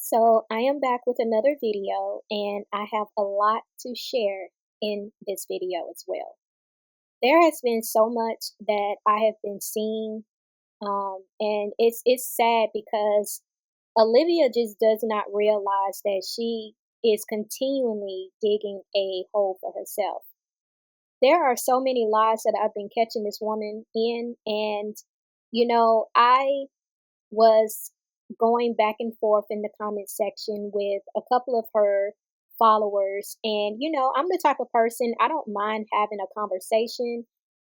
So I am back with another video and I have a lot to share in this video as well. There has been so much that I have been seeing, and it's sad because Olivia just does not realize that she is continually digging a hole for herself. There are so many lies that I've been catching this woman in, and I was going back and forth in the comment section with a couple of her followers. And, I'm the type of person, I don't mind having a conversation,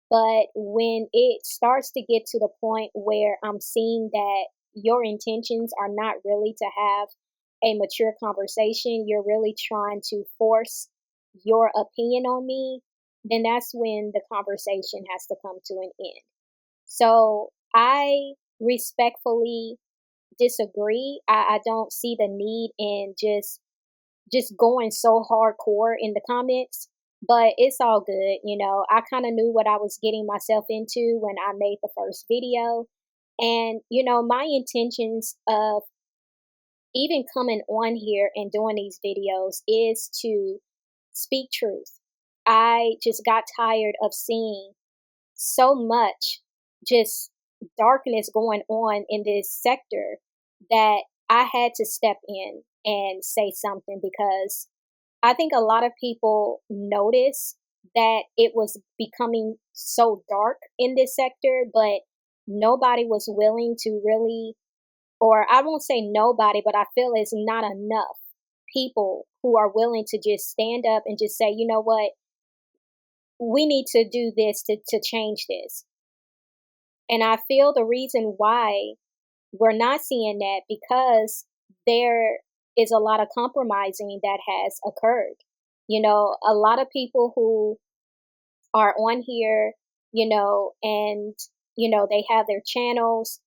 but when it starts to get to the point where I'm seeing that your intentions are not really to have a mature conversation, you're really trying to force your opinion on me, then that's when the conversation has to come to an end. So I respectfully disagree. I don't see the need in just going so hardcore in the comments, but it's all good. I kind of knew what I was getting myself into when I made the first video. And, my intentions of even coming on here and doing these videos is to speak truth. I just got tired of seeing so much just darkness going on in this sector that I had to step in and say something because I think a lot of people noticed that it was becoming so dark in this sector, but nobody was willing to really, or I won't say nobody, but I feel it's not enough people who are willing to just stand up and just say, you know what, we need to do this to change this. And I feel the reason why we're not seeing that because there is a lot of compromising that has occurred. A lot of people who are on here, and, they have their channels.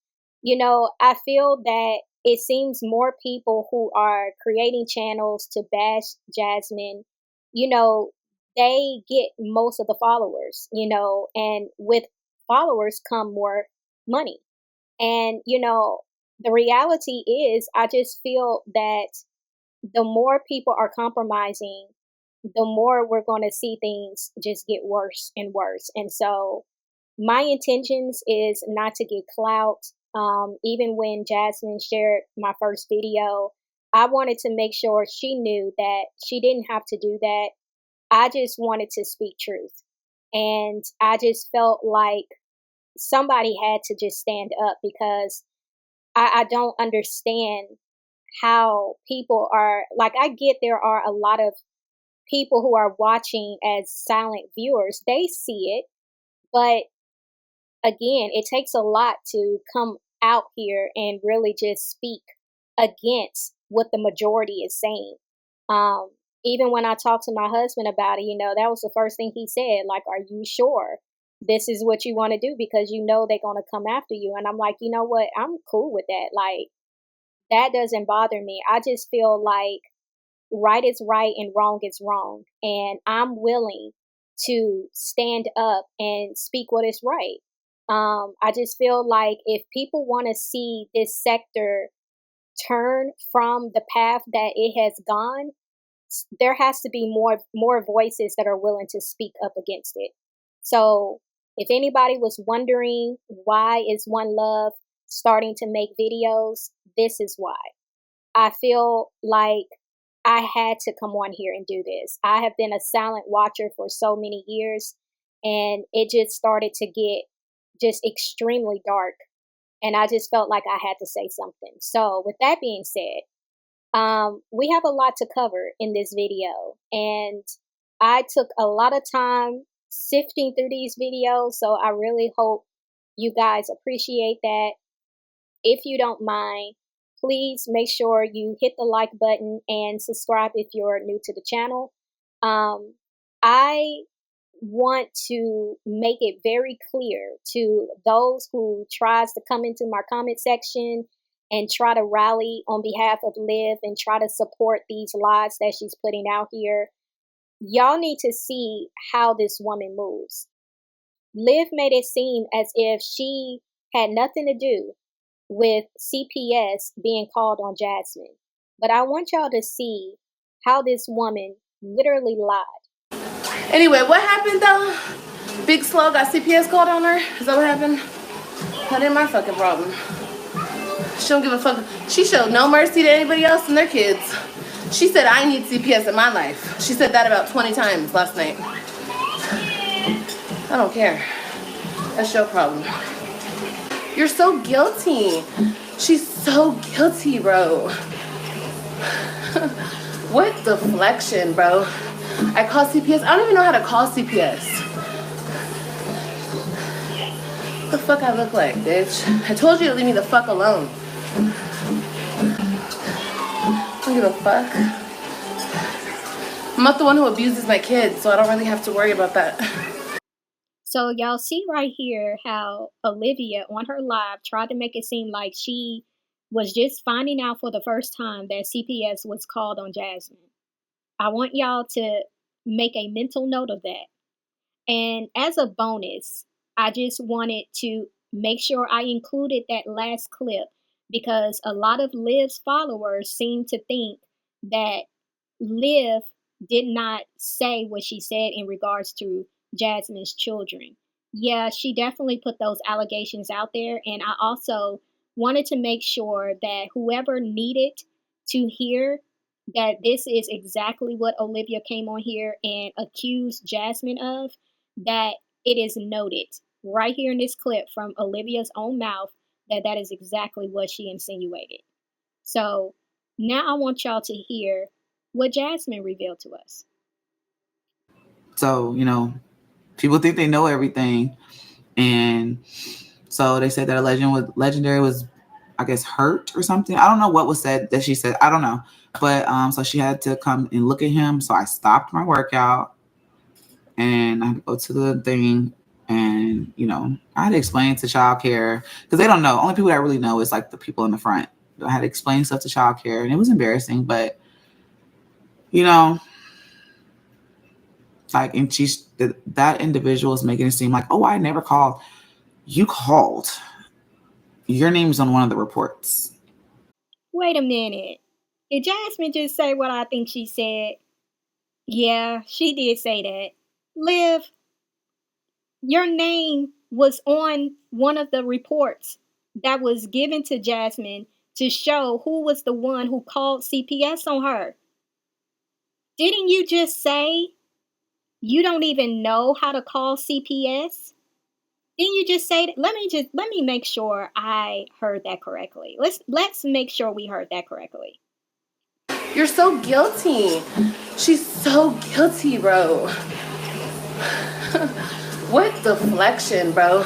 I feel that it seems more people who are creating channels to bash Jasmine, you know, they get most of the followers, and with followers come more money. And, the reality is, I just feel that the more people are compromising, the more we're going to see things just get worse and worse. And so, my intentions is not to get clout. Even when Jasmine shared my first video, I wanted to make sure she knew that she didn't have to do that. I just wanted to speak truth. And I just felt like somebody had to just stand up because I don't understand how people are like, I get there are a lot of people who are watching as silent viewers. They see it, but again, it takes a lot to come out here and really just speak against what the majority is saying. Um, Even when I talked to my husband about it, that was the first thing he said, like, are you sure this is what you want to do? Because they're going to come after you. And I'm like, you know what? I'm cool with that. Like, that doesn't bother me. I just feel like right is right and wrong is wrong. And I'm willing to stand up and speak what is right. I just feel like if people want to see this sector turn from the path that it has gone, there has to be more voices that are willing to speak up against it. So if anybody was wondering why is OneLove starting to make videos, this is why. I feel like I had to come on here and do this. I have been a silent watcher for so many years, and it just started to get just extremely dark. And I just felt like I had to say something. So, with that being said, we have a lot to cover in this video, and I took a lot of time sifting through these videos. So, I really hope you guys appreciate that. If you don't mind, please make sure you hit the like button and subscribe if you're new to the channel. I want to make it very clear to those who tries to come into my comment section and try to rally on behalf of Liv and try to support these lies that she's putting out here. Y'all need to see how this woman moves. Liv made it seem as if she had nothing to do with CPS being called on Jasmine. But I want y'all to see how this woman literally lied. Anyway, what happened though? Big Slow got CPS called on her? Is that what happened? That ain't my fucking problem. She don't give a fuck. She showed no mercy to anybody else and their kids. She said, I need CPS in my life. She said that about 20 times last night. I don't care. That's your problem. You're so guilty. She's so guilty, bro. What deflection, bro? I call CPS. I don't even know how to call CPS. What the fuck I look like, bitch? I told you to leave me the fuck alone. I don't give a fuck. I'm not the one who abuses my kids, so I don't really have to worry about that. So y'all see right here how Olivia on her live tried to make it seem like she was just finding out for the first time that CPS was called on Jasmine. I want y'all to make a mental note of that. And as a bonus, I just wanted to make sure I included that last clip because a lot of Liv's followers seem to think that Liv did not say what she said in regards to Jasmine's children. Yeah, she definitely put those allegations out there. And I also wanted to make sure that whoever needed to hear that this is exactly what Olivia came on here and accused Jasmine of, that it is noted right here in this clip from Olivia's own mouth that that is exactly what she insinuated. So now I want y'all to hear what Jasmine revealed to us. So, people think they know everything. And so they said that Legendary was, I guess, hurt or something. I don't know what was said that she said. I don't know. But so she had to come and look at him. So I stopped my workout and I had to go to the thing. And, I had to explain to childcare because they don't know. Only people that really know is like the people in the front. I had to explain stuff to childcare and it was embarrassing. But, like, and that individual is making it seem like, oh, I never called. You called. Your name's on one of the reports. Wait a minute. Did Jasmine just say what I think she said? Yeah, she did say that. Liv, your name was on one of the reports that was given to Jasmine to show who was the one who called CPS on her. Didn't you just say you don't even know how to call CPS? Didn't you just say that? Let me make sure I heard that correctly. Let's make sure we heard that correctly. You're so guilty. She's so guilty, bro. What deflection, bro?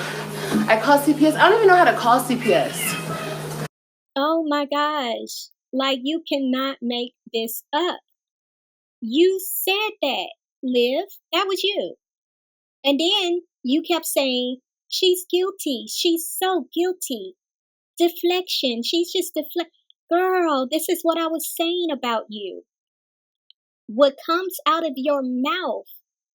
I call CPS. I don't even know how to call CPS. Oh my gosh. Like, you cannot make this up. You said that, Liv. That was you. And then you kept saying, she's guilty. She's so guilty. Deflection. She's just Girl, this is what I was saying about you. What comes out of your mouth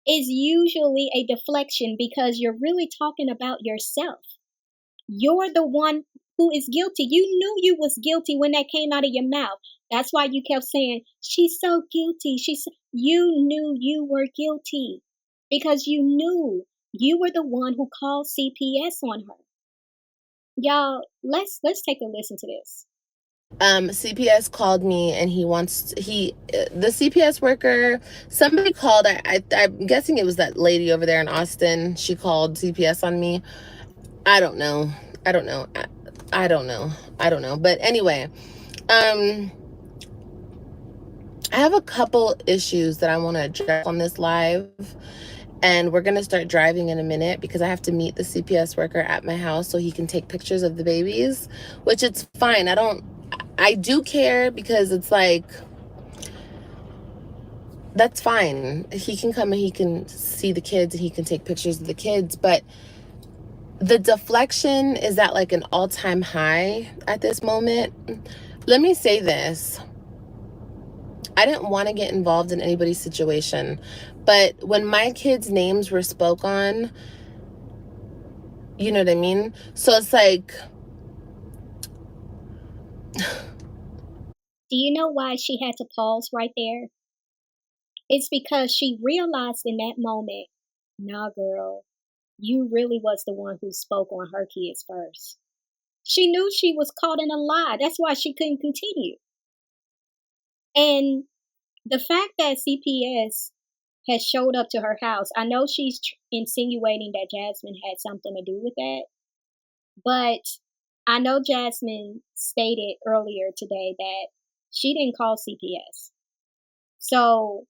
is usually a deflection because you're really talking about yourself. You're the one who is guilty. You knew you was guilty when that came out of your mouth. That's why you kept saying, she's so guilty. You knew you were guilty because you knew you were the one who called CPS on her. Y'all, let's take a listen to this. CPS called me and the CPS worker, somebody called. I'm guessing it was that lady over there in Austin. She called CPS on me. I don't know. I don't know. But anyway, I have a couple issues that I want to address on this live. And we're going to start driving in a minute because I have to meet the CPS worker at my house so he can take pictures of the babies, which it's fine. I do care because it's like, that's fine. He can come and he can see the kids and he can take pictures of the kids. But the deflection is at like an all-time high at this moment. Let me say this. I didn't want to get involved in anybody's situation. But when my kids' names were spoke on, you know what I mean? So it's like, Do you know why she had to pause right there? It's because she realized in that moment, nah, girl, you really was the one who spoke on her kids first. She knew she was caught in a lie. That's why she couldn't continue. And the fact that CPS has showed up to her house, I know she's insinuating that Jasmine had something to do with that, but I know Jasmine stated earlier today that she didn't call CPS. So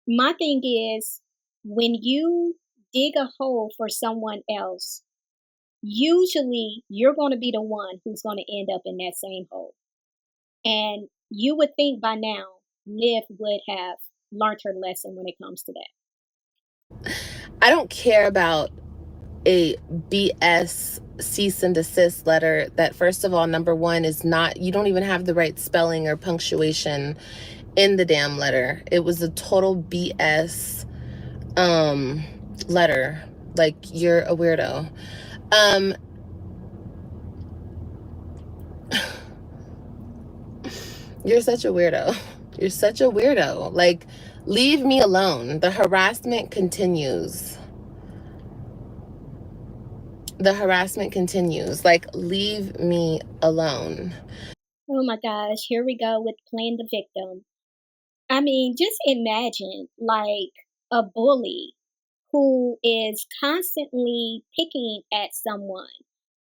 my thing is, when you dig a hole for someone else, usually you're going to be the one who's going to end up in that same hole. And you would think by now Liv would have learned her lesson when it comes to that. I don't care about a BS cease and desist letter that, first of all, number one, is not, you don't even have the right spelling or punctuation in the damn letter. It was a total BS letter. Like, you're a weirdo. You're such a weirdo. You're such a weirdo. Like, leave me alone. The harassment continues. The harassment continues. Like, leave me alone. Oh my gosh, here we go with playing the victim. I mean, just imagine like a bully who is constantly picking at someone.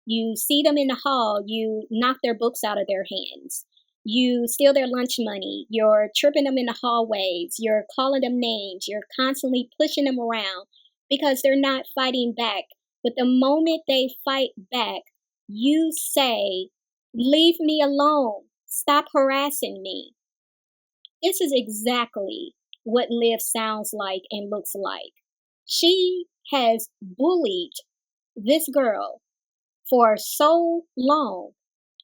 You see them in the hall, you knock their books out of their hands. You steal their lunch money. You're tripping them in the hallways. You're calling them names. You're constantly pushing them around because they're not fighting back. But the moment they fight back, you say, "Leave me alone. Stop harassing me." This is exactly what Liv sounds like and looks like. She has bullied this girl for so long,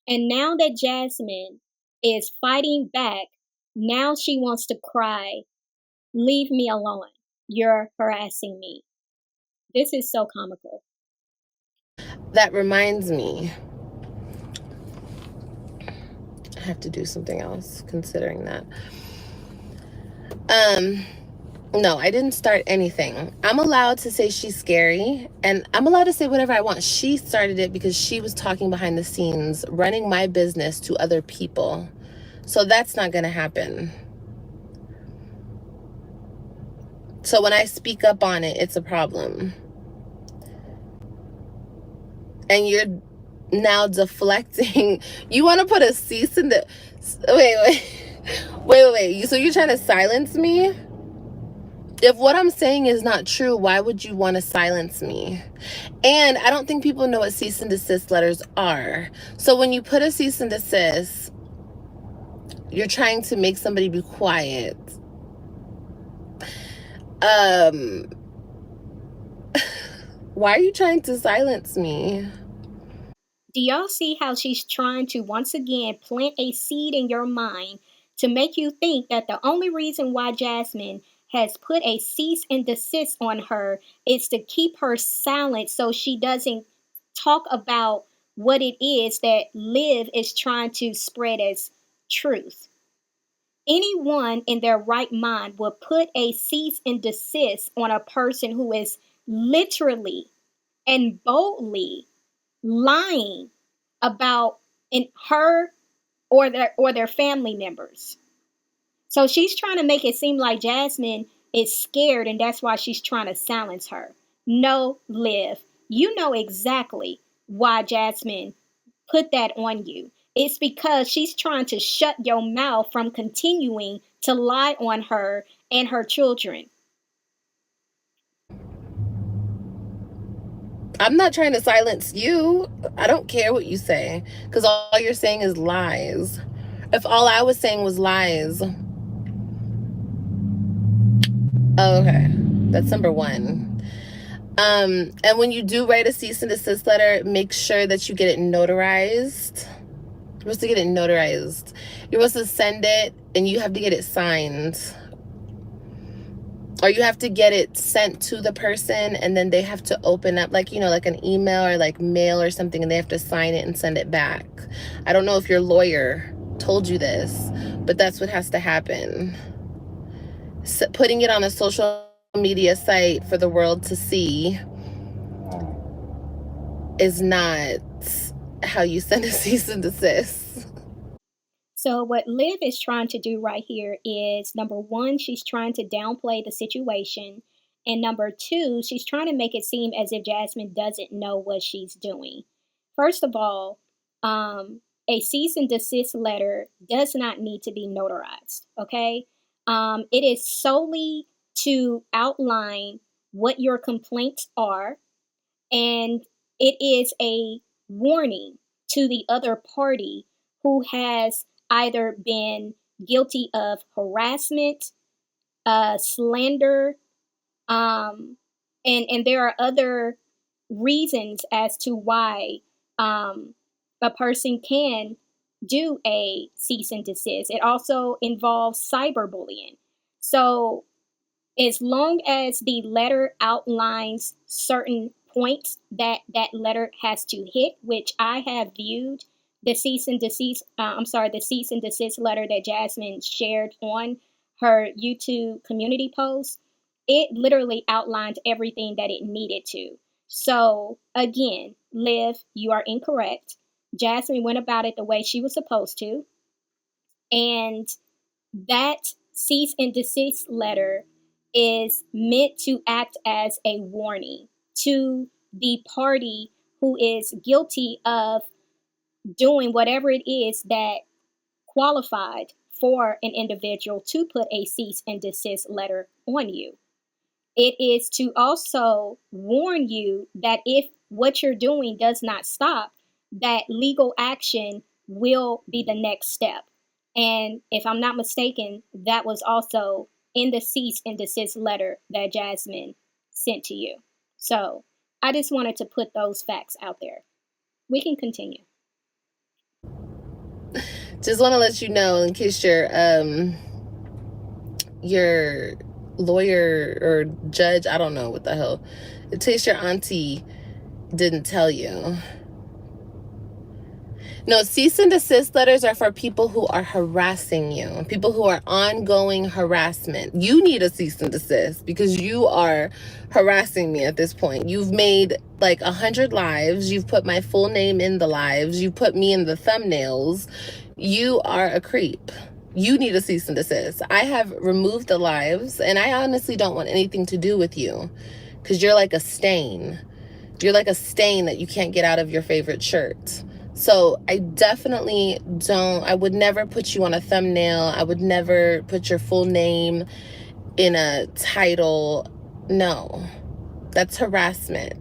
and now that Jasmine is fighting back, now she wants to cry, "Leave me alone. You're harassing me." This is so comical. That reminds me, I have to do something else considering that. No, I didn't start anything. I'm allowed to say she's scary, and I'm allowed to say whatever I want. She started it because she was talking behind the scenes, running my business to other people. So that's not going to happen. So when I speak up on it, it's a problem. And you're now deflecting. You want to put a cease in the... Wait. So you're trying to silence me? If what I'm saying is not true, why would you want to silence me? And I don't think people know what cease and desist letters are. So when you put a cease and desist, you're trying to make somebody be quiet. Why are you trying to silence me? Do y'all see how she's trying to once again plant a seed in your mind to make you think that the only reason why Jasmine has put a cease and desist on her is to keep her silent so she doesn't talk about what it is that Liv is trying to spread as truth? Anyone in their right mind would put a cease and desist on a person who is literally and boldly lying about in her or their family members. So she's trying to make it seem like Jasmine is scared and that's why she's trying to silence her. No, Liv, you know exactly why Jasmine put that on you. It's because she's trying to shut your mouth from continuing to lie on her and her children. I'm not trying to silence you. I don't care what you say, because all you're saying is lies. If all I was saying was lies... Oh, okay. That's number one. And when you do write a cease and desist letter, make sure that you get it notarized. You're supposed to get it notarized. You're supposed to send it and you have to get it signed. Or you have to get it sent to the person and then they have to open up, like, you know, like an email or like mail or something, and they have to sign it and send it back. I don't know if your lawyer told you this, but that's what has to happen. So putting it on a social media site for the world to see is not how you send a cease and desist. So what Liv is trying to do right here is, number one, she's trying to downplay the situation. And number two, she's trying to make it seem as if Jasmine doesn't know what she's doing. First of all, a cease and desist letter does not need to be notarized, okay? It is solely to outline what your complaints are, and it is a warning to the other party who has either been guilty of harassment, slander, and there are other reasons as to why a person can do a cease and desist. It also involves cyberbullying. So as long as the letter outlines certain points that that letter has to hit, which I have viewed the cease and desist, the cease and desist letter that Jasmine shared on her YouTube community post, it literally outlined everything that it needed to. So again, Liv, you are incorrect. Jasmine went about it the way she was supposed to, and that cease and desist letter is meant to act as a warning to the party who is guilty of doing whatever it is that qualified for an individual to put a cease and desist letter on you. It is to also warn you that if what you're doing does not stop, that legal action will be the next step. And if I'm not mistaken, that was also in the cease and desist letter that Jasmine sent to you. So I just wanted to put those facts out there. We can continue. Just want to let you know, in case your lawyer or judge, I don't know what the hell, in case your auntie didn't tell you. No, cease and desist letters are for people who are harassing you, people who are ongoing harassment. You need a cease and desist because you are harassing me at this point. You've made like 100 lives. You've put my full name in the lives. You put me in the thumbnails. You are a creep. You need a cease and desist. I have removed the lives, and I honestly don't want anything to do with you because you're like a stain. You're like a stain that you can't get out of your favorite shirt. So I definitely I would never put you on a thumbnail. I would never put your full name in a title. No, that's harassment.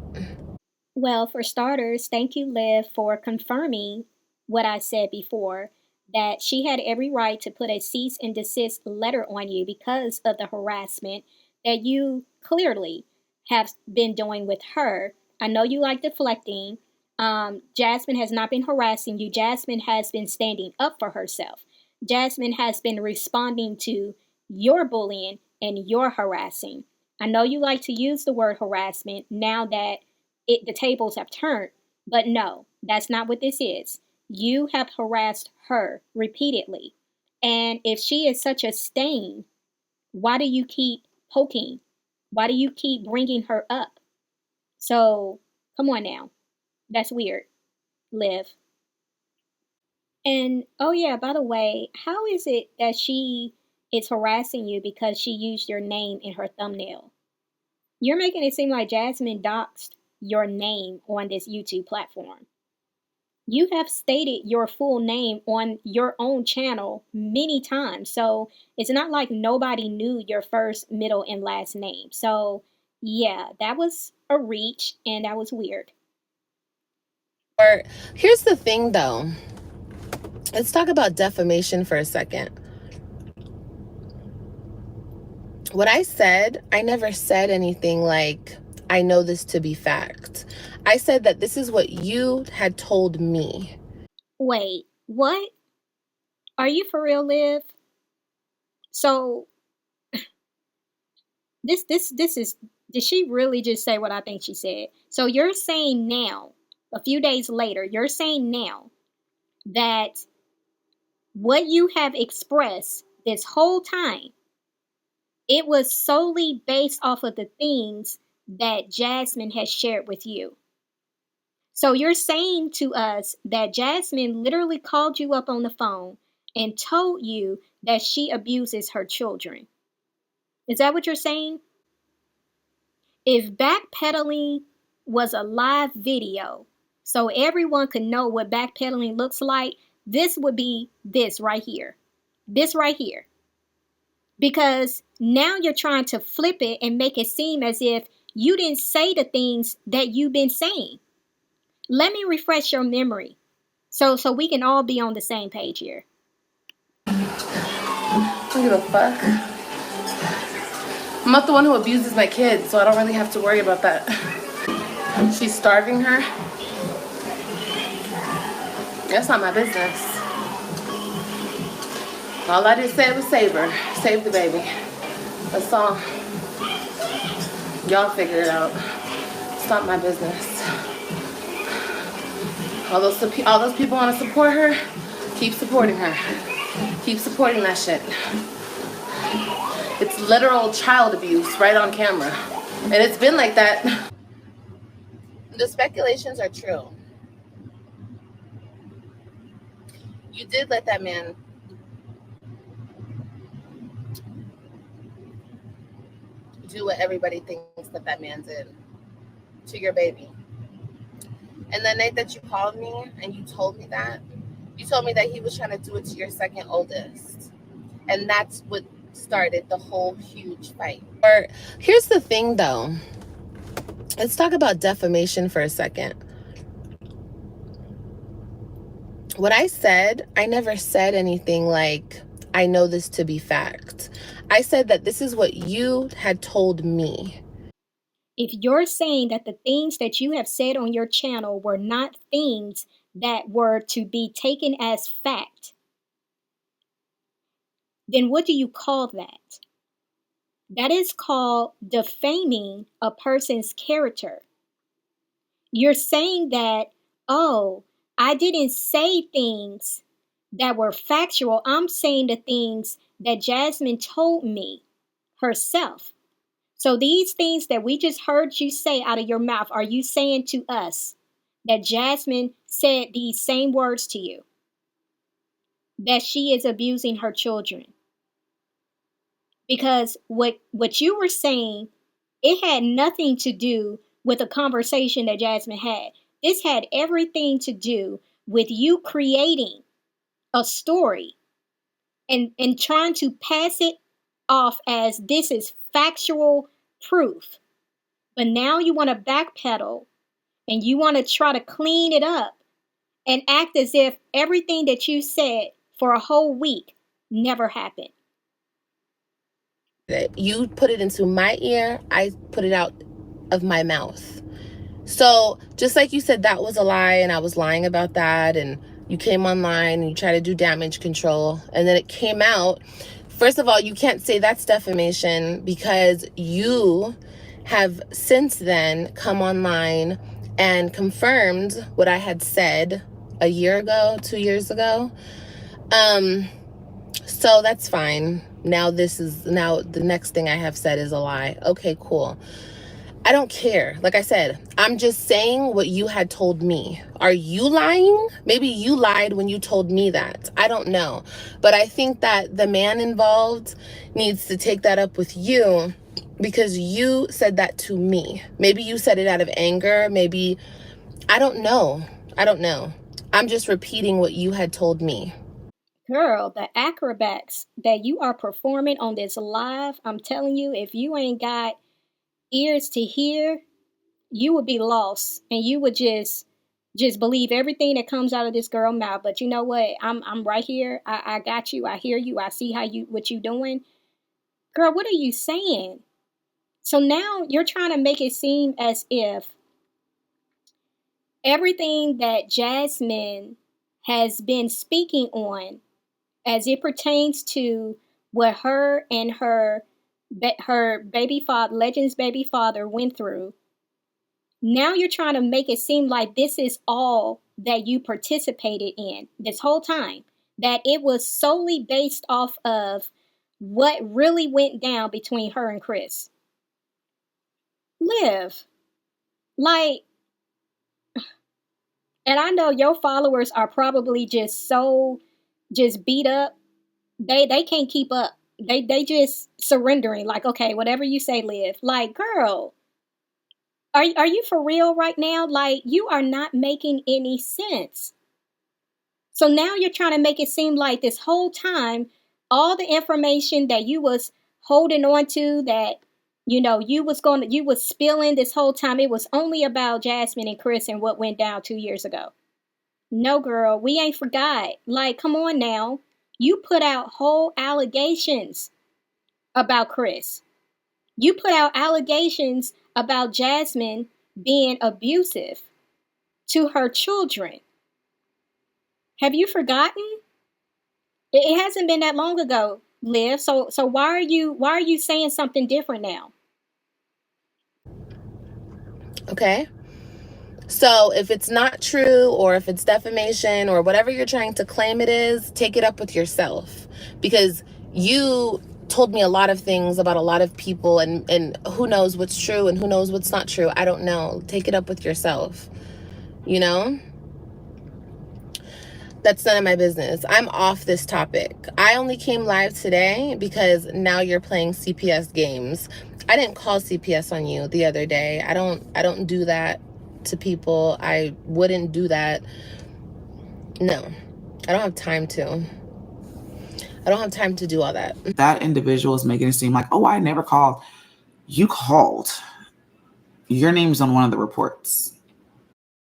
Well, for starters, thank you, Liv, for confirming what I said before, that she had every right to put a cease and desist letter on you because of the harassment that you clearly have been doing with her. I know you like deflecting. Jasmine has not been harassing you. Jasmine has been standing up for herself. Jasmine has been responding to your bullying and your harassing. I know you like to use the word harassment now that the tables have turned, but no, that's not what this is. You have harassed her repeatedly. And if she is such a stain, why do you keep poking? Why do you keep bringing her up? So, come on now. That's weird, Liv. And oh yeah, by the way, how is it that she is harassing you because she used your name in her thumbnail? You're making it seem like Jasmine doxed your name on this YouTube platform. You have stated your full name on your own channel many times. So it's not like nobody knew your first, middle, and last name. So yeah, that was a reach and that was weird. Or here's the thing though. Let's talk about defamation for a second. What I said, I never said anything like, I know this to be fact. I said that this is what you had told me. Wait, what? Are you for real, Liv? So this is, did she really just say what I think she said? So you're saying now, a few days later, you're saying now that what you have expressed this whole time, it was solely based off of the things that Jasmine has shared with you. So you're saying to us that Jasmine literally called you up on the phone and told you that she abuses her children. Is that what you're saying? If backpedaling was a live video, so everyone could know what backpedaling looks like, this would be this right here. This right here. Because now you're trying to flip it and make it seem as if you didn't say the things that you've been saying. Let me refresh your memory so we can all be on the same page here. I don't give a fuck. I'm not the one who abuses my kids, so I don't really have to worry about that. She's starving her. That's not my business. All I just said was save her. Save the baby. That's all. Y'all figure it out. It's not my business. All those people want to support her, keep supporting her. Keep supporting that shit. It's literal child abuse right on camera. And it's been like that. The speculations are true. You did let that man do what everybody thinks that man did to your baby. And the night that you called me and you told me that, you told me that he was trying to do it to your second oldest. And that's what started the whole huge fight. Or here's the thing though. Let's talk about defamation for a second. What I said, I never said anything like, I know this to be fact. I said that this is what you had told me. If you're saying that the things that you have said on your channel were not things that were to be taken as fact, then what do you call that? That is called defaming a person's character. You're saying that, oh, I didn't say things that were factual. I'm saying the things that Jasmine told me herself. So these things that we just heard you say out of your mouth, are you saying to us that Jasmine said these same words to you? That she is abusing her children? Because what you were saying, it had nothing to do with a conversation that Jasmine had. This had everything to do with you creating a story and trying to pass it off as this is factual proof. But now you want to backpedal and you want to try to clean it up and act as if everything that you said for a whole week never happened. You put it into my ear, I put it out of my mouth. So just like you said that was a lie and I was lying about that, and you came online and you tried to do damage control and then it came out. First of all, you can't say that's defamation because you have since then come online and confirmed what I had said a year ago, 2 years ago. So that's fine. Now the next thing I have said is a lie. Okay, cool. I don't care. Like I said, I'm just saying what you had told me. Are you lying? Maybe you lied when you told me that. I don't know. But I think that the man involved needs to take that up with you because you said that to me. Maybe you said it out of anger. Maybe, I don't know. I don't know. I'm just repeating what you had told me. Girl, the acrobats that you are performing on this live, I'm telling you, if you ain't got ears to hear, you would be lost and you would just believe everything that comes out of this girl mouth. But you know what? I'm right here. I got you. I hear you. I see what you doing. Girl, what are you saying? So now you're trying to make it seem as if everything that Jasmine has been speaking on as it pertains to what her and her baby father, Legend's baby father, went through. Now you're trying to make it seem like this is all that you participated in this whole time. that it was solely based off of what really went down between her and Chris. Liv, like, and I know your followers are probably just so just beat up. They can't keep up. They just surrendering, like, okay, whatever you say, Liv. Like, girl, are you for real right now? Like, you are not making any sense. So now you're trying to make it seem like this whole time, all the information that you was holding on to, that you was spilling this whole time, it was only about Jasmine and Chris and what went down 2 years ago. No, girl, we ain't forgot. Like, come on now. You put out whole allegations about Chris. You put out allegations about Jasmine being abusive to her children. Have you forgotten? It hasn't been that long ago, Liv. So why are you saying something different now? Okay. So if it's not true, or if it's defamation, or whatever you're trying to claim it is, take it up with yourself, because you told me a lot of things about a lot of people, and who knows what's true and who knows what's not true. I don't know. Take it up with yourself. You know? That's none of my business. I'm off this topic. I only came live today because now you're playing CPS games. I didn't call CPS on you the other day. I don't do that to people. I wouldn't do that. No. I don't have time to. I don't have time to do all that. That individual is making it seem like, oh, I never called. You called. Your name's on one of the reports.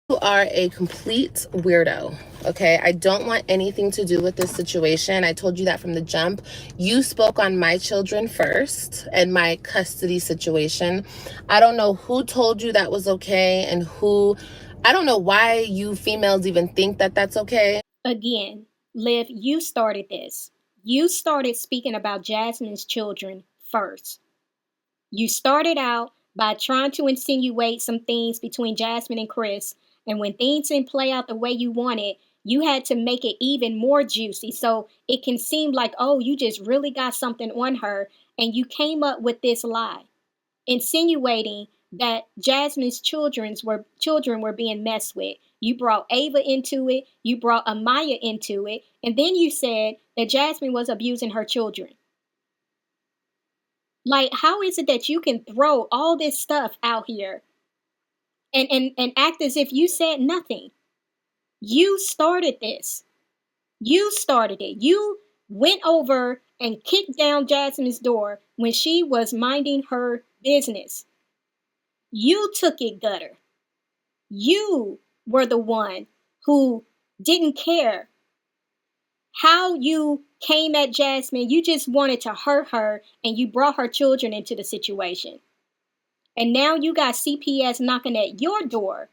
You are a complete weirdo, okay? I don't want anything to do with this situation. I told you that from the jump. You spoke on my children first and my custody situation. I don't know who told you that was okay, and I don't know why you females even think that that's okay. Again, Liv, you started this. You started speaking about Jasmine's children first. You started out by trying to insinuate some things between Jasmine and Chris, and when things didn't play out the way you wanted, you had to make it even more juicy so it can seem like, oh, you just really got something on her, and you came up with this lie, insinuating that Jasmine's children were being messed with. You brought Ava into it, you brought Amaya into it, and then you said that Jasmine was abusing her children. Like, how is it that you can throw all this stuff out here and act as if you said nothing? You started this. You started it. You went over and kicked down Jasmine's door when she was minding her business. You took it gutter. You were the one who didn't care how you came at Jasmine. You just wanted to hurt her, and you brought her children into the situation. And now you got CPS knocking at your door,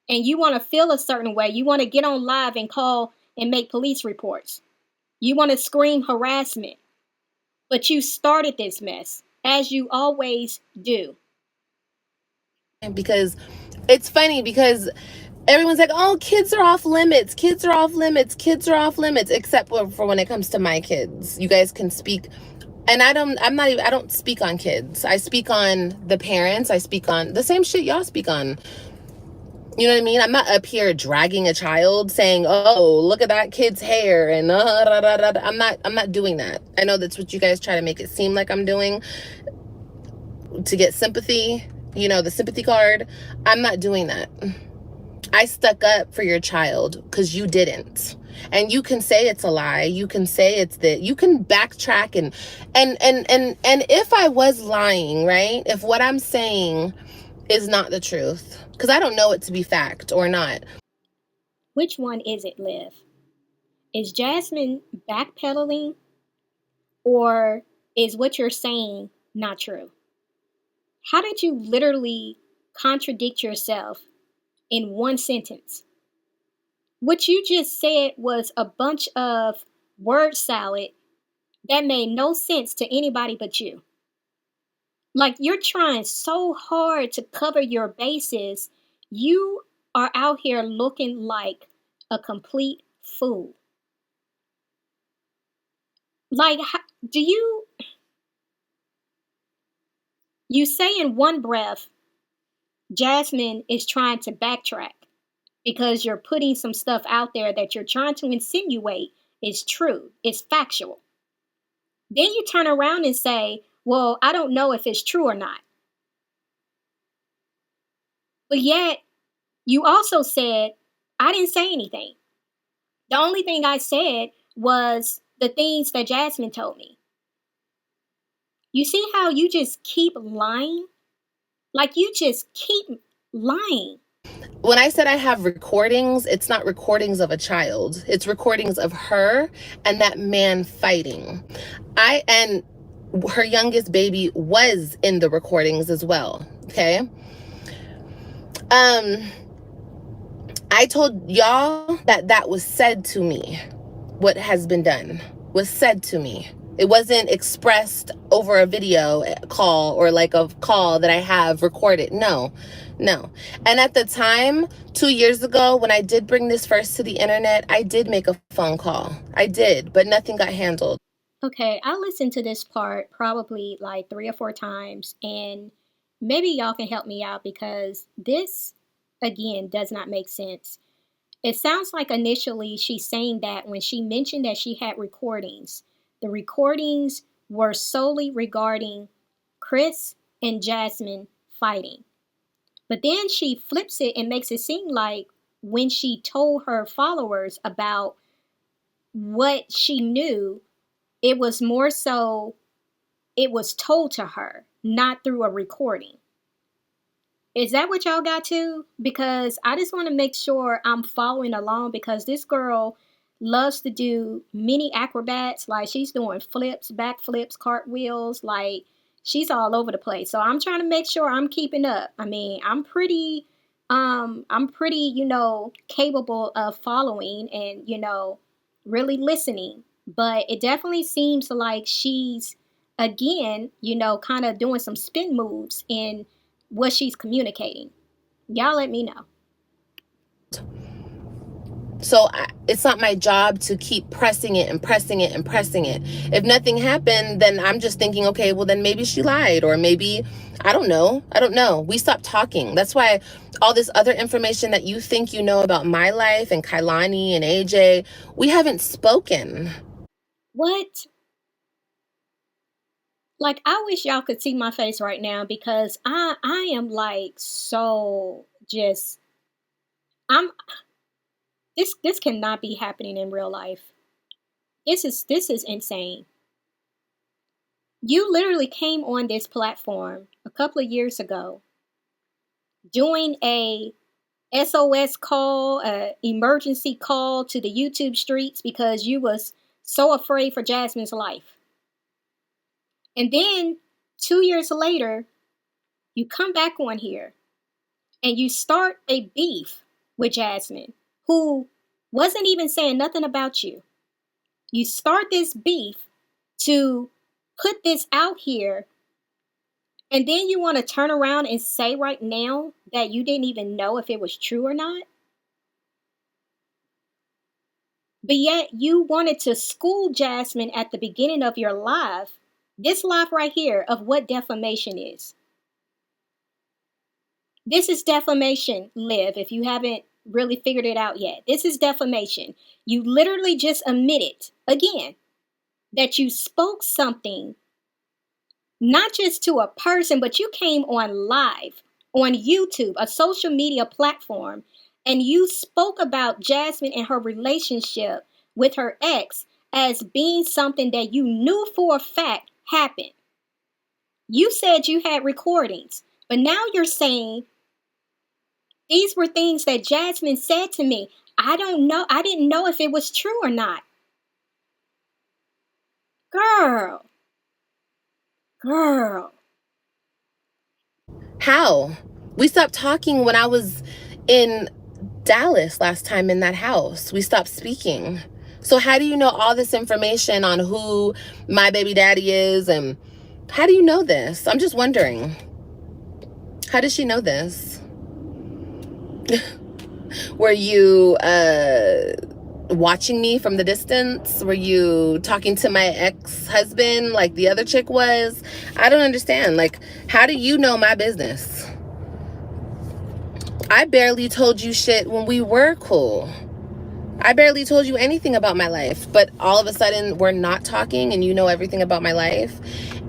and you want to feel a certain way. You want to get on live and call and make police reports. You want to scream harassment. But you started this mess, as you always do. Because it's funny, because everyone's like, oh, kids are off limits. Kids are off limits. Kids are off limits, except for when it comes to my kids. You guys can speak. And I don't speak on kids. I speak on the parents. I speak on the same shit y'all speak on. You know what I mean? I'm not up here dragging a child saying, oh, look at that kid's hair, and I'm not doing that. I know that's what you guys try to make it seem like I'm doing to get sympathy, the sympathy card. I'm not doing that. I stuck up for your child because you didn't. And you can say it's a lie. You can say it's that. You can backtrack and if I was lying, right? If what I'm saying is not the truth, because I don't know it to be fact or not. Which one is it, Liv? Is Jasmine backpedaling, or is what you're saying not true? How did you literally contradict yourself in one sentence? What you just said was a bunch of word salad that made no sense to anybody but you. Like, you're trying so hard to cover your bases. You are out here looking like a complete fool. Like, do you say in one breath, Jasmine is trying to backtrack because you're putting some stuff out there that you're trying to insinuate is true, it's factual. Then you turn around and say, well, I don't know if it's true or not. But yet, you also said, I didn't say anything. The only thing I said was the things that Jasmine told me. You see how you just keep lying? Like, you just keep lying. When I said I have recordings, it's not recordings of a child. It's recordings of her and that man fighting. And her youngest baby was in the recordings as well. Okay. I told y'all that was said to me. What has been done was said to me. It wasn't expressed over a video call or like a call that I have recorded. No. And at the time, 2 years ago, when I did bring this first to the internet, I did make a phone call. I did, but nothing got handled. Okay, I listened to this part probably like 3 or 4 times, and maybe y'all can help me out because this, again, does not make sense. It sounds like initially she's saying that when she mentioned that she had recordings, the recordings were solely regarding Chris and Jasmine fighting. But then she flips it and makes it seem like when she told her followers about what she knew, it was more so it was told to her, not through a recording. Is that what y'all got to? Because I just want to make sure I'm following along because this girl loves to do mini acrobats. Like she's doing flips, backflips, cartwheels. Like she's all over the place. So I'm trying to make sure I'm keeping up. I mean, I'm pretty, capable of following and, really listening. But it definitely seems like she's, again, kind of doing some spin moves in what she's communicating. Y'all let me know. So it's not my job to keep pressing it and pressing it and pressing it. If nothing happened, then I'm just thinking, okay, well then maybe she lied, or maybe, I don't know. We stopped talking. That's why all this other information that you think you know about my life and Kailani and AJ, we haven't spoken. What? Like, I wish y'all could see my face right now because I am like so just this cannot be happening in real life. This is insane. You literally came on this platform a couple of years ago doing a SOS call, emergency call to the YouTube streets because you was so afraid for Jasmine's life. And then 2 years later, you come back on here and you start a beef with Jasmine, who wasn't even saying nothing about you. You start this beef to put this out here, and then you want to turn around and say right now that you didn't even know if it was true or not? But yet you wanted to school Jasmine at the beginning of your live, this live right here, of what defamation is. This is defamation, Liv, if you haven't really figured it out yet. This is defamation. You literally just admitted, again, that you spoke something, not just to a person, but you came on live on YouTube, a social media platform, and you spoke about Jasmine and her relationship with her ex as being something that you knew for a fact happened. You said you had recordings, but now you're saying these were things that Jasmine said to me. I don't know. I didn't know if it was true or not. Girl. How? We stopped talking when I was in Dallas last time in that house. We stopped speaking. So how do you know all this information on who my baby daddy is, and how do you know this? I'm just wondering. How does she know this? Were you watching me from the distance? Were you talking to my ex-husband like the other chick was? I don't understand. Like, how do you know my business? I barely told you shit when we were cool. I barely told you anything about my life, but all of a sudden we're not talking and you know everything about my life.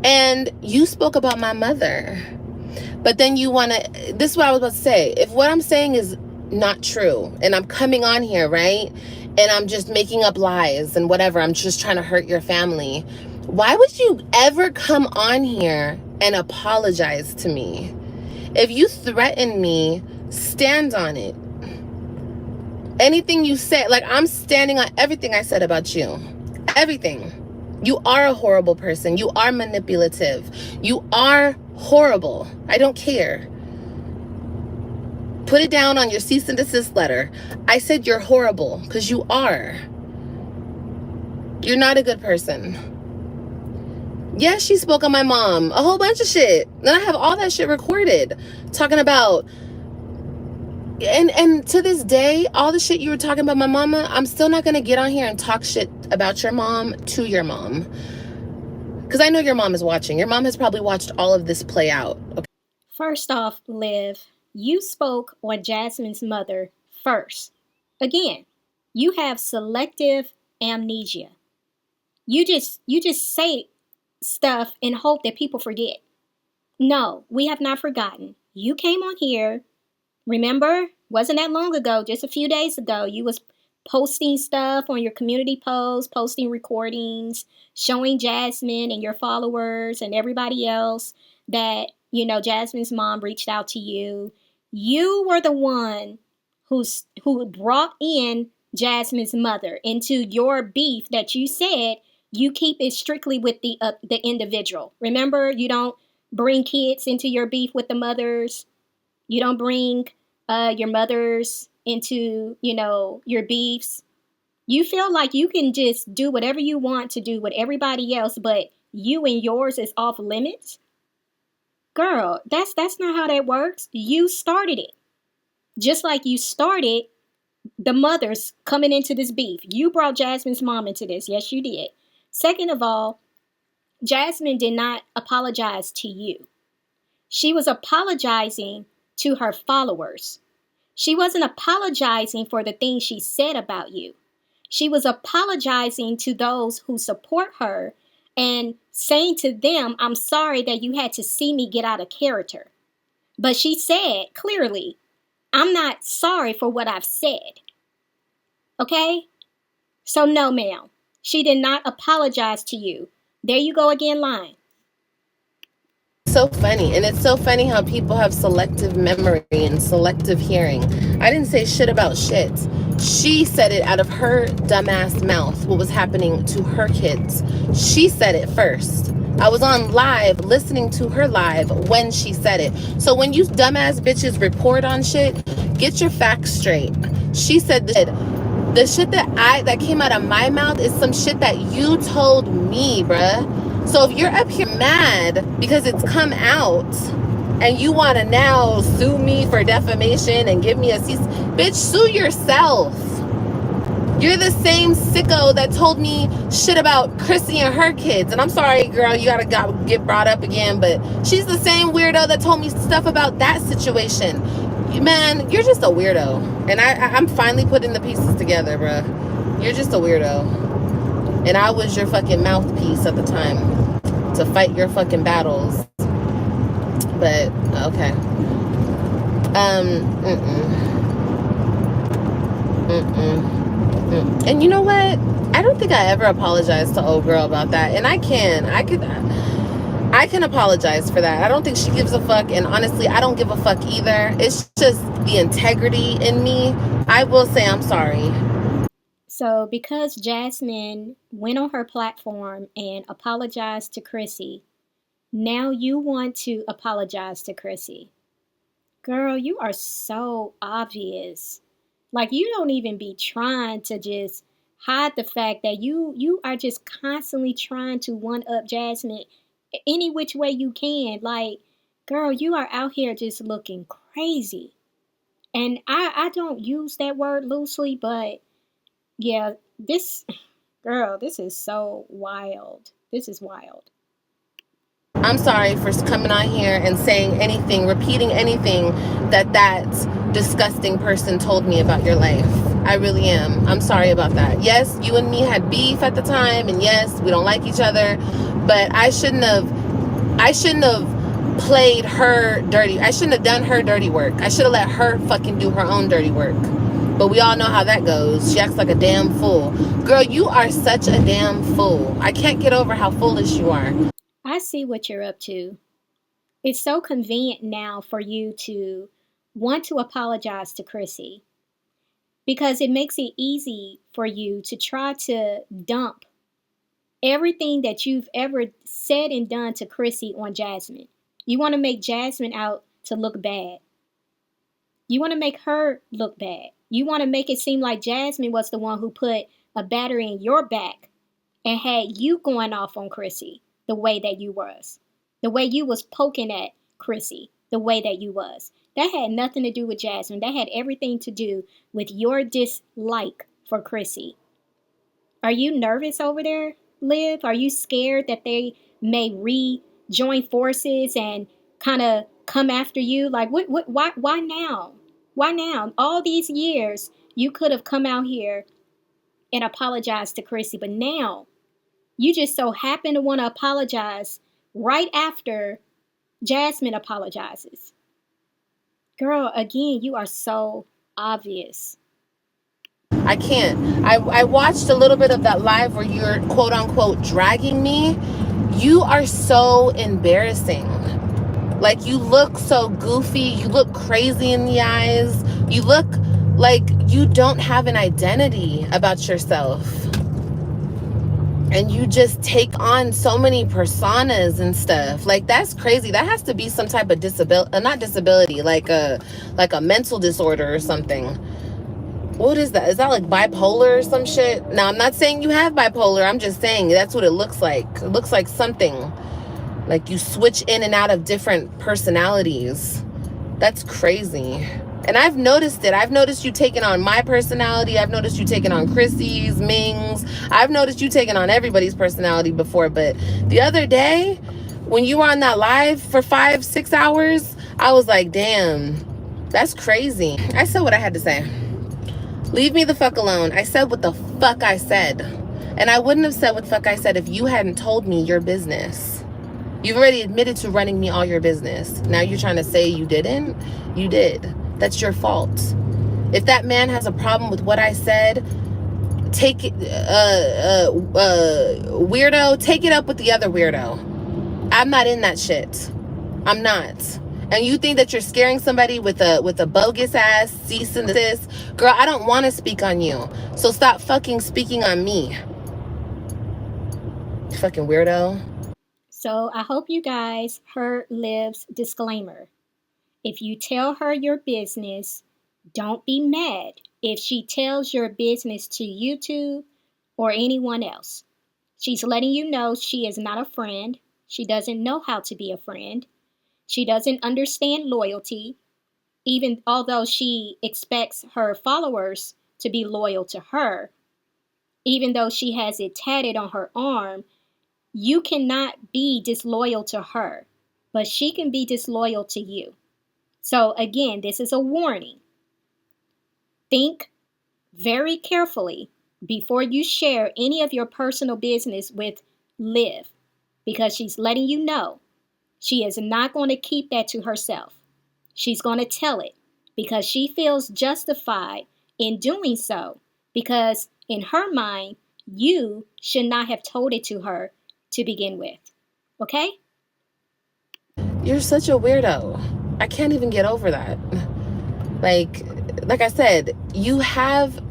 And you spoke about my mother. But then you want to, this is what I was about to say. If what I'm saying is not true and I'm coming on here, right? And I'm just making up lies and whatever, I'm just trying to hurt your family. Why would you ever come on here and apologize to me? If you threaten me, stand on it. Anything you say, like, I'm standing on everything I said about you. Everything. You are a horrible person. You are manipulative. You are horrible. I don't care. Put it down on your cease and desist letter. I said you're horrible because you are. You're not a good person. Yes, she spoke on my mom. A whole bunch of shit. Then I have all that shit recorded. Talking about... And to this day, all the shit you were talking about my mama, I'm still not going to get on here and talk shit about your mom to your mom. Because I know your mom is watching. Your mom has probably watched all of this play out. Okay. First off, Liv, you spoke on Jasmine's mother first. Again, you have selective amnesia. You just say stuff and hope that people forget. No, we have not forgotten. You came on here. Remember, wasn't that long ago, just a few days ago, you was posting stuff on your community posts, posting recordings, showing Jasmine and your followers and everybody else that, you know, Jasmine's mom reached out to you. You were the one who brought in Jasmine's mother into your beef that you said you keep it strictly with the individual. Remember, you don't bring kids into your beef with the mothers. You don't bring your mothers into, you know, your beefs. You feel like you can just do whatever you want to do with everybody else, but you and yours is off limits. Girl, that's not how that works. You started it. Just like you started the mothers coming into this beef. You brought Jasmine's mom into this. Yes, you did. Second of all, Jasmine did not apologize to you. She was apologizing to her followers. She wasn't apologizing for the things she said about you. She was apologizing to those who support her and saying to them, I'm sorry that you had to see me get out of character. But she said clearly, I'm not sorry for what I've said. Okay? So no, ma'am. She did not apologize to you. There you go again, lying. So funny. And it's so funny how people have selective memory and selective hearing. I didn't say shit about shit. She said it out of her dumbass mouth, what was happening to her kids. She said it first. I was on live listening to her live when she said it. So when you dumbass bitches report on shit, get your facts straight. She said that the shit that came out of my mouth is some shit that you told me, bruh. So if you're up here mad because it's come out and you want to now sue me for defamation and give me a cease, bitch, sue yourself. You're the same sicko that told me shit about Chrissy and her kids. And I'm sorry, girl, you gotta get brought up again, but she's the same weirdo that told me stuff about that situation. Man, you're just a weirdo. And I'm finally putting the pieces together, bruh. You're just a weirdo. And I was your fucking mouthpiece at the time to fight your fucking battles. But, okay. And you know what? I don't think I ever apologized to old girl about that. And I can apologize for that. I don't think she gives a fuck. And honestly, I don't give a fuck either. It's just the integrity in me. I will say I'm sorry. So because Jasmine went on her platform and apologized to Chrissy, now you want to apologize to Chrissy. Girl, you are so obvious. Like, you don't even be trying to just hide the fact that you are just constantly trying to one up Jasmine any which way you can. Like, girl, you are out here just looking crazy. And I don't use that word loosely, but Yeah, this girl, this is so wild. This is wild. I'm sorry for coming on here and saying anything, repeating anything that disgusting person told me about your life. I really am. I'm sorry about that. Yes, you and me had beef at the time, and yes, we don't like each other, but I shouldn't have played her dirty. I shouldn't have done her dirty work. I should have let her fucking do her own dirty work. But we all know how that goes. She acts like a damn fool. Girl, you are such a damn fool. I can't get over how foolish you are. I see what you're up to. It's so convenient now for you to want to apologize to Chrissy because it makes it easy for you to try to dump everything that you've ever said and done to Chrissy on Jasmine. You want to make Jasmine out to look bad. You want to make her look bad. You want to make it seem like Jasmine was the one who put a battery in your back and had you going off on Chrissy the way that you was. The way you was poking at Chrissy the way that you was. That had nothing to do with Jasmine. That had everything to do with your dislike for Chrissy. Are you nervous over there, Liv? Are you scared that they may rejoin forces and kind of come after you? Like, why now? Why now? All these years, you could have come out here and apologized to Chrissy, but now you just so happen to want to apologize right after Jasmine apologizes. Girl, again, you are so obvious. I can't. I watched a little bit of that live where you're quote unquote dragging me. You are so embarrassing. Like, you look so goofy. You look crazy in the eyes. You look like you don't have an identity about yourself. And you just take on so many personas and stuff. Like, that's crazy. That has to be some type of disability, not disability, like a mental disorder or something. What is that? Is that like bipolar or some shit? Now, I'm not saying you have bipolar. I'm just saying that's what it looks like. It looks like something. Like you switch in and out of different personalities. That's crazy. And I've noticed it. I've noticed you taking on my personality. I've noticed you taking on Chrissy's, Ming's. I've noticed you taking on everybody's personality before. But the other day, when you were on that live for 5-6 hours, I was like, damn, that's crazy. I said what I had to say. Leave me the fuck alone. I said what the fuck I said. And I wouldn't have said what the fuck I said if you hadn't told me your business. You've already admitted to running me all your business. Now you're trying to say you didn't? You did. That's your fault. If that man has a problem with what I said, take it, weirdo, take it up with the other weirdo. I'm not in that shit. I'm not. And you think that you're scaring somebody with a bogus ass cease and desist? Girl, I don't want to speak on you. So stop fucking speaking on me. Fucking weirdo. So I hope you guys heard Liv's disclaimer. If you tell her your business, don't be mad if she tells your business to YouTube or anyone else. She's letting you know she is not a friend. She doesn't know how to be a friend. She doesn't understand loyalty, even although she expects her followers to be loyal to her. Even though she has it tatted on her arm, you cannot be disloyal to her, but she can be disloyal to you. So again, this is a warning. Think very carefully before you share any of your personal business with Liv, because she's letting you know she is not going to keep that to herself. She's going to tell it because she feels justified in doing so, because in her mind, you should not have told it to her to begin with. Okay? You're such a weirdo. I can't even get over that. Like I said, you have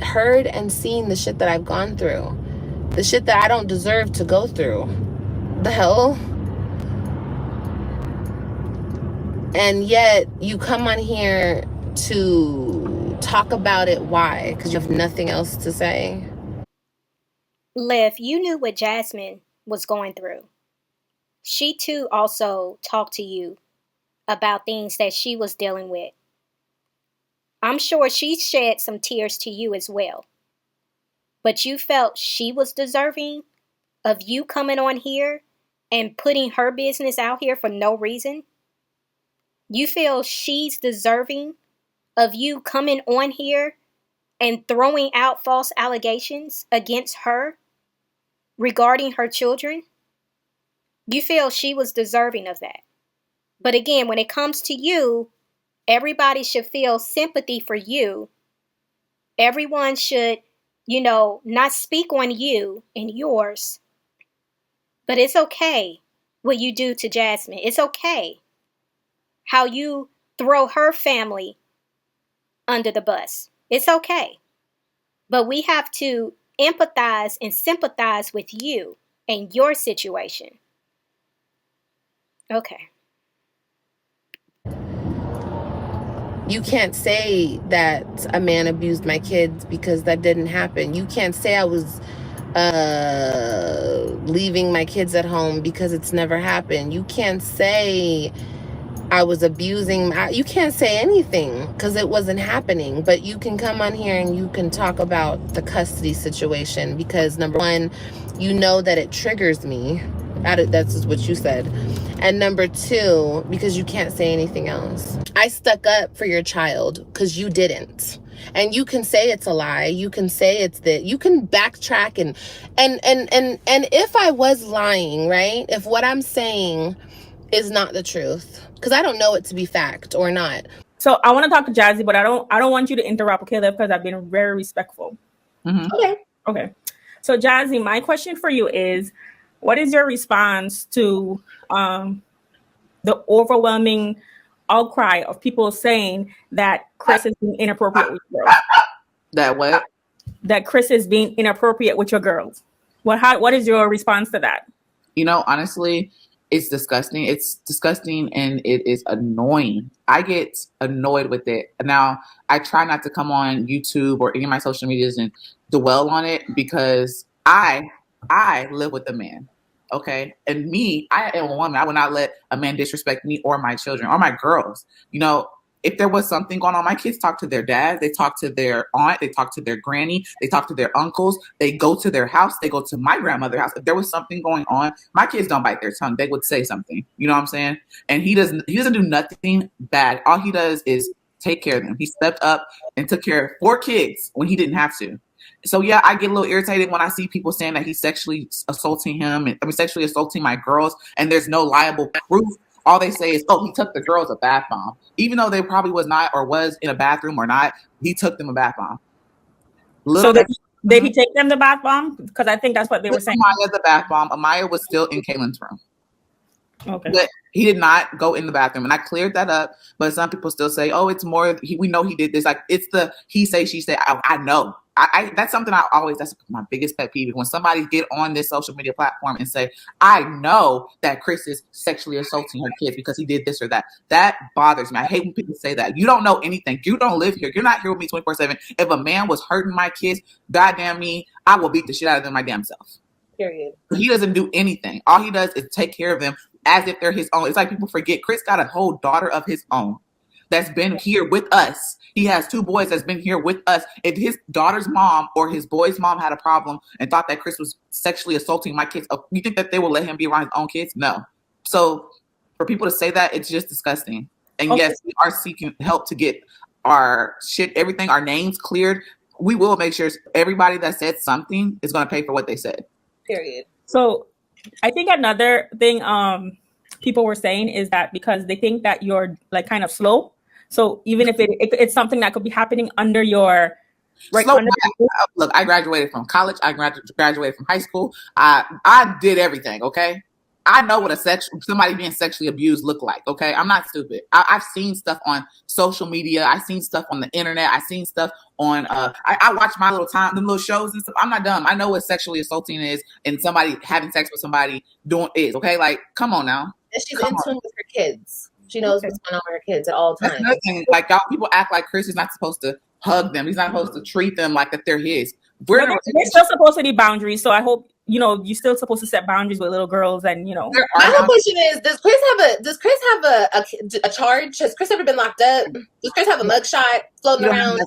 heard and seen the shit that I've gone through. The shit that I don't deserve to go through. The hell? And yet you come on here to talk about it. Why? Because you have nothing else to say? Liv, you knew what Jasmine was going through. She too also talked to you about things that she was dealing with. I'm sure she shed some tears to you as well. but you felt she was deserving of you coming on here and putting her business out here for no reason? You feel she's deserving of you coming on here and throwing out false allegations against her regarding her children? You feel she was deserving of that. But again, when it comes to you, everybody should feel sympathy for you. Everyone should, not speak on you and yours. But it's okay what you do to Jasmine. It's okay how you throw her family under the bus. It's okay. But we have to empathize and sympathize with you and your situation. Okay. You can't say that a man abused my kids because that didn't happen. You can't say I was leaving my kids at home because it's never happened. You can't say I was abusing. You can't say anything because it wasn't happening. But you can come on here and you can talk about the custody situation because, number one, you know that it triggers me. That's what you said. And number two, because you can't say anything else. I stuck up for your child because you didn't. And you can say it's a lie. You can say it's that. You can backtrack and if I was lying, right? If what I'm saying is not the truth, because I don't know it to be fact or not. So I want to talk to Jazzy, but I don't want you to interrupt, Caleb, because I've been very respectful. Mm-hmm. Okay. So Jazzy, my question for you is, what is your response to the overwhelming outcry of people saying that Chris is being inappropriate with girls? That what? That Chris is being inappropriate with your girls. What is your response to that? Honestly, it's disgusting. It's disgusting and it is annoying. I get annoyed with it. Now, I try not to come on YouTube or any of my social medias and dwell on it because I live with a man. Okay. And me, I am a woman. I would not let a man disrespect me or my children or my girls. If there was something going on, my kids talk to their dad, they talk to their aunt, they talk to their granny, they talk to their uncles, they go to their house, they go to my grandmother's house. If there was something going on, my kids don't bite their tongue. They would say something. You know what I'm saying? And he doesn't do nothing bad. All he does is take care of them. He stepped up and took care of 4 kids when he didn't have to. So yeah, I get a little irritated when I see people saying that he's sexually assaulting him and sexually assaulting my girls, and there's no liable proof. All they say is, "Oh, he took the girls a bath bomb," even though they probably was not or was in a bathroom or not. He took them a bath bomb. Did he take them the bath bomb? Because I think that's what they were saying. Amaya the bath bomb. Amaya was still in Kaylin's room. Okay. But he did not go in the bathroom, and I cleared that up. But some people still say, "Oh, it's more. We know he did this." Like it's the he say she say. I know. That's something that's my biggest pet peeve. When somebody get on this social media platform and say, "I know that Chris is sexually assaulting her kids because he did this or that." That bothers me. I hate when people say that. You don't know anything. You don't live here. You're not here with me 24/7. If a man was hurting my kids, goddamn me, I will beat the shit out of them my damn self. Period. He doesn't do anything. All he does is take care of them as if they're his own. It's like people forget Chris got a whole daughter of his own that's been here with us. He has 2 boys that's been here with us. If his daughter's mom or his boy's mom had a problem and thought that Chris was sexually assaulting my kids, you think that they will let him be around his own kids? No. So for people to say that, it's just disgusting. And okay. Yes, we are seeking help to get our names cleared. We will make sure everybody that said something is going to pay for what they said. Period. So I think another thing people were saying is that because they think that you're like kind of slow. So even if it's something that could be happening under your look, I graduated from college. I graduated from high school. I did everything. Okay, I know what somebody being sexually abused look like. Okay, I'm not stupid. I've seen stuff on social media. I've seen stuff on the internet. I've seen stuff on. I watch my them little shows and stuff. I'm not dumb. I know what sexually assaulting is, and somebody having sex with somebody is. Okay, like come on now. And she's in tune with her kids. She knows what's going on with her kids at all times. Nothing. Like y'all people act like Chris is not supposed to hug them. He's not supposed to treat them like that they're his. There's still supposed to be boundaries. So I hope you're still supposed to set boundaries with little girls. And my whole question is: Does Chris have a charge? Has Chris ever been locked up? Does Chris have a mugshot floating around?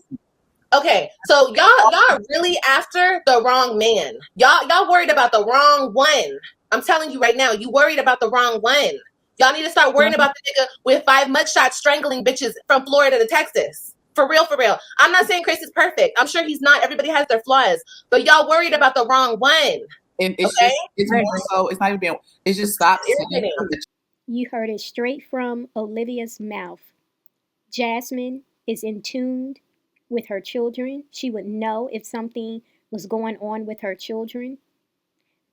Okay, so y'all are really after the wrong man. Y'all worried about the wrong one. I'm telling you right now, you worried about the wrong one. Y'all need to start worrying about the nigga with 5 mugshots strangling bitches from Florida to Texas. For real, for real. I'm not saying Chris is perfect. I'm sure he's not. Everybody has their flaws. But y'all worried about the wrong one. And it's Okay? just, it's more so, it's not even being, it's just stop. You heard it straight from Olivia's mouth. Jasmine is in tune with her children. She would know if something was going on with her children.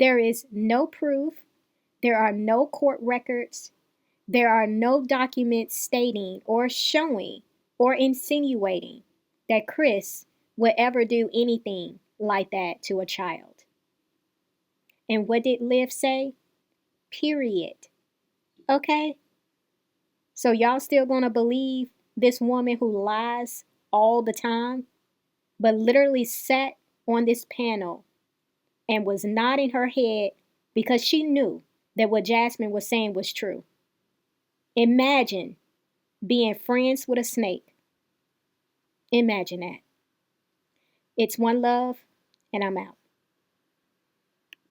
There is no proof. There are no court records. There are no documents stating or showing or insinuating that Chris would ever do anything like that to a child. And what did Liv say? Period. Okay? So y'all still gonna believe this woman who lies all the time, but literally sat on this panel and was nodding her head because she knew that what Jasmine was saying was true. Imagine being friends with a snake. Imagine that. It's OneLove, and I'm out.